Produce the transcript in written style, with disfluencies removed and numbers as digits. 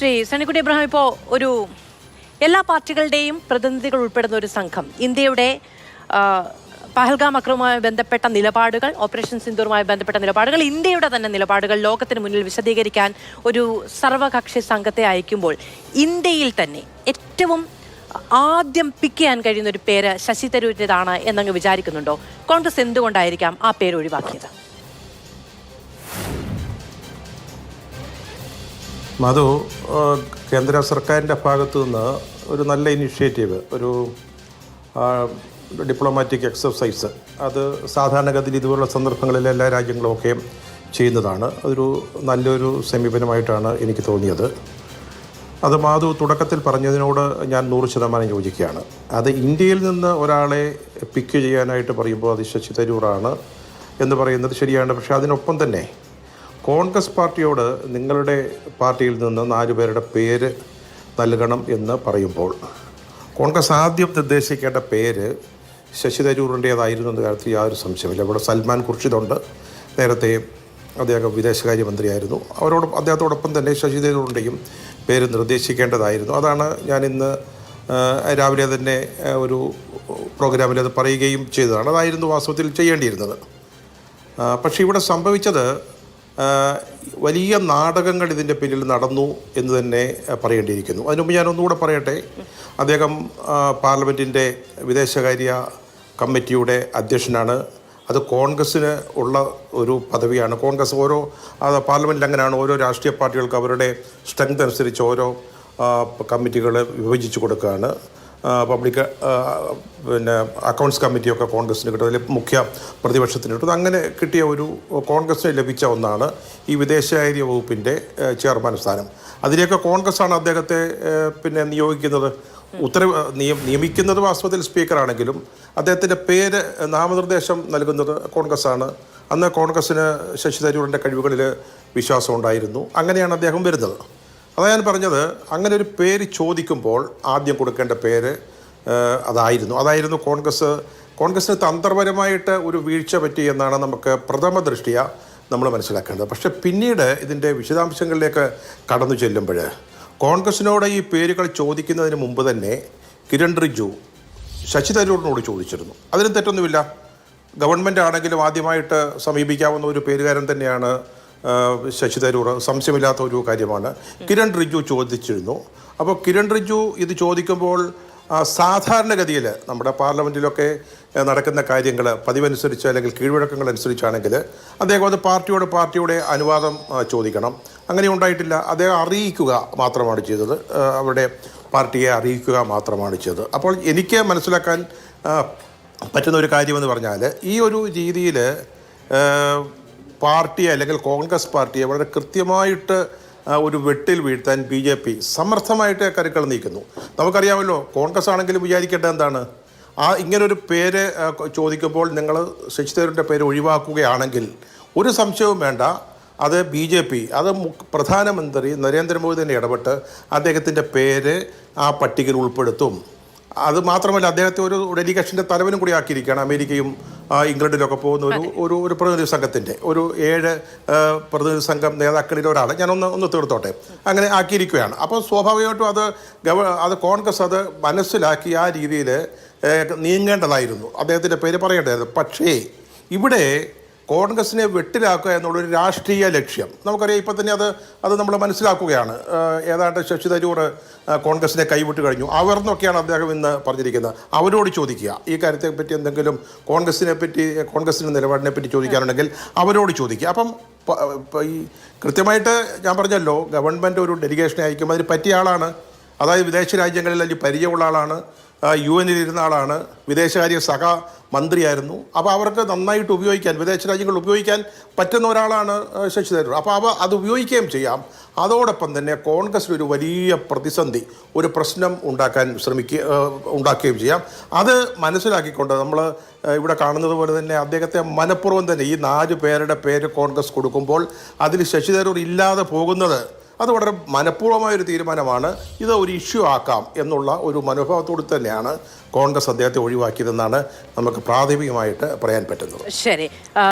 ശ്രീ സണ്ണിക്കുട്ടി ഇബ്രാഹിം, ഇപ്പോൾ ഒരു എല്ലാ പാർട്ടികളുടെയും പ്രതിനിധികൾ ഉൾപ്പെടുന്ന ഒരു സംഘം ഇന്ത്യയുടെ പഹൽഗാം ആക്രമണവുമായി ബന്ധപ്പെട്ട നിലപാടുകൾ, ഓപ്പറേഷൻ സിന്ദൂറുമായി ബന്ധപ്പെട്ട നിലപാടുകൾ, ഇന്ത്യയുടെ തന്നെ നിലപാടുകൾ ലോകത്തിന് മുന്നിൽ വിശദീകരിക്കാൻ ഒരു സർവകക്ഷി സംഘത്തെ അയക്കുമ്പോൾ ഇന്ത്യയിൽ തന്നെ ഏറ്റവും ആദ്യം പിക്ക് ചെയ്യാൻ കഴിയുന്ന ഒരു പേര് ശശി തരൂരിൻ്റെതാണ് എന്നങ്ങ് വിചാരിക്കുന്നുണ്ടോ? കോൺഗ്രസ് എന്തുകൊണ്ടായിരിക്കാം ആ പേര് ഒഴിവാക്കിയത്? മധു, കേന്ദ്ര സർക്കാരിൻ്റെ ഭാഗത്തു നിന്ന് ഒരു നല്ല ഇനിഷ്യേറ്റീവ്, ഒരു ഡിപ്ലോമാറ്റിക് എക്സർസൈസ്, അത് സാധാരണഗതിയിൽ ഇതുപോലുള്ള സന്ദർഭങ്ങളിൽ എല്ലാ രാജ്യങ്ങളുമൊക്കെ ചെയ്യുന്നതാണ്. അതൊരു നല്ലൊരു സമീപനമായിട്ടാണ് എനിക്ക് തോന്നിയത്. അത് മാധു തുടക്കത്തിൽ പറഞ്ഞതിനോട് ഞാൻ 100% യോജിക്കുകയാണ്. അത് ഇന്ത്യയിൽ നിന്ന് ഒരാളെ പിക്ക് ചെയ്യാനായിട്ട് പറയുമ്പോൾ അത് ശശി തരൂറാണ് എന്ന് പറയുന്നത് ശരിയാണ്. പക്ഷേ അതിനൊപ്പം തന്നെ കോൺഗ്രസ് പാർട്ടിയോട് നിങ്ങളുടെ പാർട്ടിയിൽ നിന്ന് 4 പേരുടെ പേര് നൽകണം എന്ന് പറയുമ്പോൾ കോൺഗ്രസ് ആദ്യം നിർദ്ദേശിക്കേണ്ട പേര് ശശി തരൂറിൻ്റേതായിരുന്നു എന്ന കാര്യത്തിൽ യാതൊരു സംശയമില്ല. ഇവിടെ സൽമാൻ ഖുർഷിദുണ്ട്, നേരത്തെ അദ്ദേഹം വിദേശകാര്യമന്ത്രിയായിരുന്നു. അദ്ദേഹത്തോടൊപ്പം തന്നെ ശശി തരൂറിൻ്റെയും പേര് നിർദ്ദേശിക്കേണ്ടതായിരുന്നു. അതാണ് ഞാൻ ഇന്ന് രാവിലെ തന്നെ ഒരു പ്രോഗ്രാമിൽ അത് പറയുകയും ചെയ്തതാണ്. അതായിരുന്നു വാസ്തവത്തിൽ ചെയ്യേണ്ടിയിരുന്നത്. പക്ഷേ ഇവിടെ സംഭവിച്ചത് വലിയ നാടകങ്ങൾ ഇതിൻ്റെ പിന്നിൽ നടന്നു എന്ന് തന്നെ പറയേണ്ടിയിരിക്കുന്നു. അതിനുമുമ്പ് ഞാൻ ഒന്നുകൂടെ പറയട്ടെ. അദ്ദേഹം പാർലമെൻറ്റിൻ്റെ വിദേശകാര്യ കമ്മിറ്റിയുടെ അധ്യക്ഷനാണ്. അത് കോൺഗ്രസ്സിന് ഉള്ള ഒരു പദവിയാണ്. കോൺഗ്രസ് പാർലമെൻറ്റിൽ അങ്ങനെയാണ്, ഓരോ രാഷ്ട്രീയ പാർട്ടികൾക്ക് അവരുടെ സ്ട്രെങ്ത് അനുസരിച്ച് ഓരോ കമ്മിറ്റികൾ വിഭജിച്ച് കൊടുക്കുകയാണ്. പബ്ലിക് അക്കൗണ്ട്സ് കമ്മിറ്റിയൊക്കെ കോൺഗ്രസ്സിന് കിട്ടും, അതിൽ മുഖ്യ പ്രതിപക്ഷത്തിന് കിട്ടും. അങ്ങനെ കിട്ടിയ ഒരു കോൺഗ്രസ്സിന് ലഭിച്ച ഒന്നാണ് ഈ വിദേശകാര്യ വകുപ്പിൻ്റെ ചെയർമാൻ സ്ഥാനം. അതിലേക്ക് കോൺഗ്രസ്സാണ് അദ്ദേഹത്തെ നിയോഗിക്കുന്നത്. നിയമിക്കുന്നത് വാസ്തവത്തിൽ സ്പീക്കറാണെങ്കിലും അദ്ദേഹത്തിൻ്റെ പേര് നാമനിർദ്ദേശം നൽകുന്നത് കോൺഗ്രസ്സാണ്. അന്ന് കോൺഗ്രസ്സിന് ശശി തരൂരിൻ്റെ കഴിവുകളിൽ വിശ്വാസം ഉണ്ടായിരുന്നു. അങ്ങനെയാണ് അദ്ദേഹം വരുന്നത്. അതാണ് ഞാൻ പറഞ്ഞത്. അങ്ങനെ ഒരു പേര് ചോദിക്കുമ്പോൾ ആദ്യം കൊടുക്കേണ്ട പേര് അതായിരുന്നു കോൺഗ്രസ്സിന് തന്ത്രപരമായിട്ട് ഒരു വീഴ്ച പറ്റി എന്നാണ് നമുക്ക് പ്രഥമ ദൃഷ്ടിയ നമ്മൾ മനസ്സിലാക്കേണ്ടത്. പക്ഷേ പിന്നീട് ഇതിൻ്റെ വിശദാംശങ്ങളിലേക്ക് കടന്നു ചെല്ലുമ്പോൾ കോൺഗ്രസ്സിനോട് ഈ പേരുകൾ ചോദിക്കുന്നതിന് മുമ്പ് തന്നെ കിരൺ റിജ്ജു ശശി തരൂരിനോട് ചോദിച്ചിരുന്നു. അതിന് തെറ്റൊന്നുമില്ല. ഗവൺമെൻറ് ആണെങ്കിലും ആദ്യമായിട്ട് സമീപിക്കാവുന്ന ഒരു പേരുകാരൻ തന്നെയാണ് ശശി തരൂർ, സംശയമില്ലാത്ത ഒരു കാര്യമാണ്. കിരൺ റിജ്ജു ചോദിച്ചിരുന്നു. അപ്പോൾ കിരൺ റിജ്ജു ഇത് ചോദിക്കുമ്പോൾ സാധാരണഗതിയിൽ നമ്മുടെ പാർലമെൻറ്റിലൊക്കെ നടക്കുന്ന കാര്യങ്ങൾ പതിവനുസരിച്ച് അല്ലെങ്കിൽ കീഴ്വഴക്കങ്ങൾ അനുസരിച്ചാണെങ്കിൽ അദ്ദേഹം അത് പാർട്ടിയുടെ അനുവാദം ചോദിക്കണം. അങ്ങനെ ഉണ്ടായിട്ടില്ല. അദ്ദേഹം അറിയിക്കുക മാത്രമാണ് ചെയ്തത്, അവരുടെ പാർട്ടിയെ അറിയിക്കുക മാത്രമാണ് ചെയ്തത്. അപ്പോൾ എനിക്ക് മനസ്സിലാക്കാൻ പറ്റുന്ന ഒരു കാര്യമെന്ന് പറഞ്ഞാൽ ഈ ഒരു രീതിയിൽ പാർട്ടിയെ അല്ലെങ്കിൽ കോൺഗ്രസ് പാർട്ടിയെ വളരെ കൃത്യമായിട്ട് ഒരു വെട്ടിൽ വീഴ്ത്താൻ BJP സമർത്ഥമായിട്ട് കരുക്കൾ നീക്കുന്നു. നമുക്കറിയാമല്ലോ, കോൺഗ്രസ് ആണെങ്കിലും വിചാരിക്കേണ്ടത് എന്താണ്, ഇങ്ങനൊരു പേര് ചോദിക്കുമ്പോൾ നിങ്ങൾ ശശി തരൂരിൻ്റെ പേര് ഒഴിവാക്കുകയാണെങ്കിൽ ഒരു സംശയവും വേണ്ട, അത് BJP, അത് പ്രധാനമന്ത്രി നരേന്ദ്രമോദി തന്നെ ഇടപെട്ട് അദ്ദേഹത്തിൻ്റെ പേര് ആ പട്ടികയിൽ ഉൾപ്പെടുത്തും. അത് മാത്രമല്ല, അദ്ദേഹത്തെ ഒരു ഡെലിഗേഷൻ്റെ തലവനും കൂടി ആക്കിയിരിക്കുകയാണ്. അമേരിക്കയും ഇംഗ്ലണ്ടിലൊക്കെ പോകുന്ന ഒരു പ്രതിനിധി സംഘത്തിൻ്റെ 7 പ്രതിനിധി സംഘം നേതാക്കളിൽ ഒരാൾ, ഞാനൊന്ന് തീർത്തോട്ടെ, അങ്ങനെ ആക്കിയിരിക്കുകയാണ്. അപ്പോൾ സ്വാഭാവികമായിട്ടും അത് കോൺഗ്രസ് അത് മനസ്സിലാക്കി ആ രീതിയിൽ നീങ്ങേണ്ടതായിരുന്നു, അദ്ദേഹത്തിൻ്റെ പേര് പറയേണ്ടതായിരുന്നു. പക്ഷേ ഇവിടെ കോൺഗ്രസിനെ വെട്ടിലാക്കുക എന്നുള്ളൊരു രാഷ്ട്രീയ ലക്ഷ്യം നമുക്കറിയാം. ഇപ്പം തന്നെ അത് നമ്മൾ മനസ്സിലാക്കുകയാണ്. ഏതാണ്ട് ശശി തരൂർ കോൺഗ്രസിനെ കൈവിട്ട് കഴിഞ്ഞു അവരെന്നൊക്കെയാണ് അദ്ദേഹം ഇന്ന് പറഞ്ഞിരിക്കുന്നത്. അവരോട് ചോദിക്കുക, ഈ കാര്യത്തെപ്പറ്റി എന്തെങ്കിലും കോൺഗ്രസിൻ്റെ നിലപാടിനെ പറ്റി ചോദിക്കാനുണ്ടെങ്കിൽ അവരോട് ചോദിക്കുക. അപ്പം ഈ കൃത്യമായിട്ട് ഞാൻ പറഞ്ഞല്ലോ, ഗവൺമെൻറ് ഒരു ഡെലിഗേഷനെ അയക്കുമ്പോൾ അതിന് പറ്റിയ ആളാണ്, അതായത് വിദേശ രാജ്യങ്ങളിൽ അല്ലെങ്കിൽ പരിചയമുള്ള ആളാണ്, UN-ൽ ആളാണ്, വിദേശകാര്യ മന്ത്രിയായിരുന്നു. അപ്പോൾ അവർക്ക് നന്നായിട്ട് ഉപയോഗിക്കാൻ, വിദേശ രാജ്യങ്ങളിൽ ഉപയോഗിക്കാൻ പറ്റുന്ന ഒരാളാണ് ശശി തരൂർ. അപ്പോൾ അത് ഉപയോഗിക്കുകയും ചെയ്യാം. അതോടൊപ്പം തന്നെ കോൺഗ്രസ്സിലൊരു വലിയ പ്രതിസന്ധി, ഒരു പ്രശ്നം ഉണ്ടാക്കുകയും ചെയ്യാം. അത് മനസ്സിലാക്കിക്കൊണ്ട് നമ്മൾ ഇവിടെ കാണുന്നത് പോലെ തന്നെ അദ്ദേഹത്തെ മനഃപൂർവ്വം തന്നെ ഈ 4 പേരുടെ പേര് കോൺഗ്രസ് കൊടുക്കുമ്പോൾ അതിൽ ശശി തരൂർ ഇല്ലാതെ പോകുന്നത് അത് വളരെ മനഃപൂർവ്വമായൊരു തീരുമാനമാണ്. ഇത് ഒരു ഇഷ്യൂ ആക്കാം എന്നുള്ള ഒരു മനോഭാവത്തോട് തന്നെയാണ് കോൺഗ്രസ് അദ്ദേഹത്തെ ഒഴിവാക്കിയതെന്നാണ് നമുക്ക് പ്രാഥമികമായിട്ട് പറയാൻ പറ്റുന്നത്. ശരി.